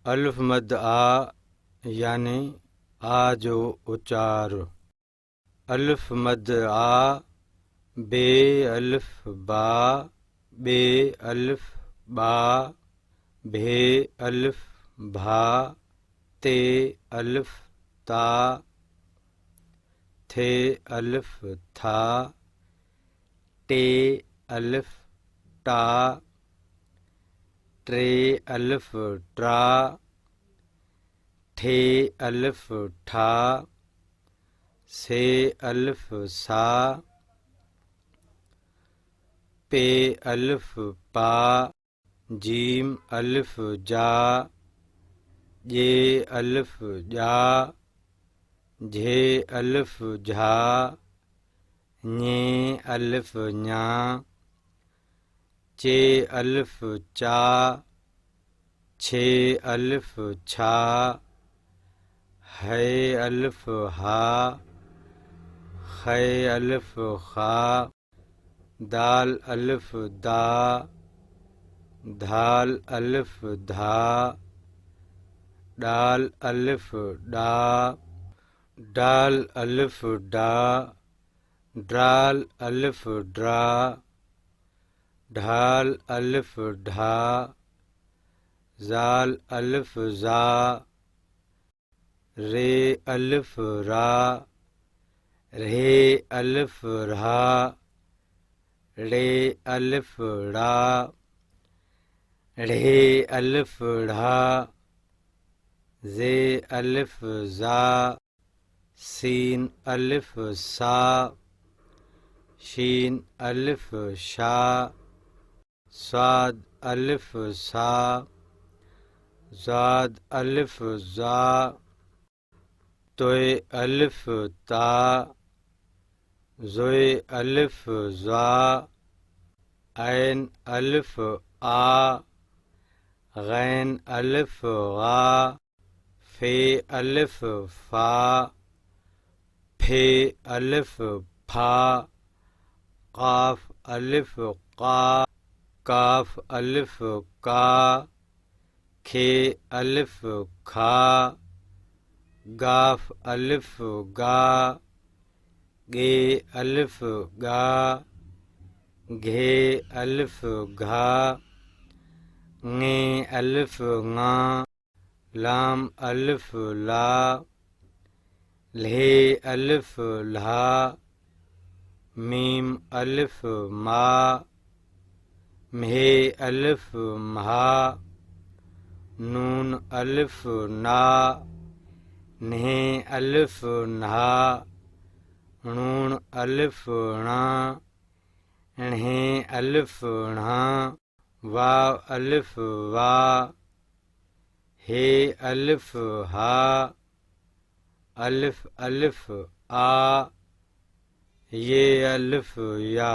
अल्फ मद आ यानी आ जो उच्चार। अल्फ मद आ, बे अल्फ बा, बे अल्फ बा, भे अल्फ भा, ते अल्फ ता, थे अल्फ था, टे अल्फ टा, ट्रे अल्फ ट्रा, ठे अल्फ ठा, से अल्फ सा, पे अल्फ पा, जीम अल्फ जा, जे अल्फ जा, झे अल्फ झा, ञे अल्फ ञा, चे अल्फ चा, छे अल्फ छा, है अल्फ हा, खे अल्फ खा, दाल अल्फ दा, धाल अल्फ धा, डाल अल्फ डा, डाल अल्फ डा, ड्राल अल्फ ड्रा, ढाल अल्फ ढा, जाल अल्फ जा, रे अल्फ रा, रे अल्फ रा, रे अल्फ ड़ा, ढ़े अल्फ ढ़ा, जे अल्फ जा, सीन अल्फ सा, शीन अल्फ शा, स्वाद अल्फ सा, ज़ाद अल्फ जा, तोय अल्फ ता, ज़ोय अल्फ ज़ा, ऐन अल्फ आ, गैन अल्फ गा, फे अल्फ फा, फे अल्फ फा, काफ अल्फ का, काफ अल्फ का, खे अल्फ खा, गाफ अल्फ गा, गे अल्फ गा, घे अल्फ घा, ङे अल्फ ङा, लाम अल्फ ला, ले अल्फ ला, मीम अल्फ मा, म्हे अल्फ म्हा, नून अल्फ ना, न्हे अल्फ नहा, णून अल्फ णा, ण्हे अल्फ णा, वाव अल्फ वा, हे अल्फ हा, अल्फ अल्फ आ, ये अल्फ या।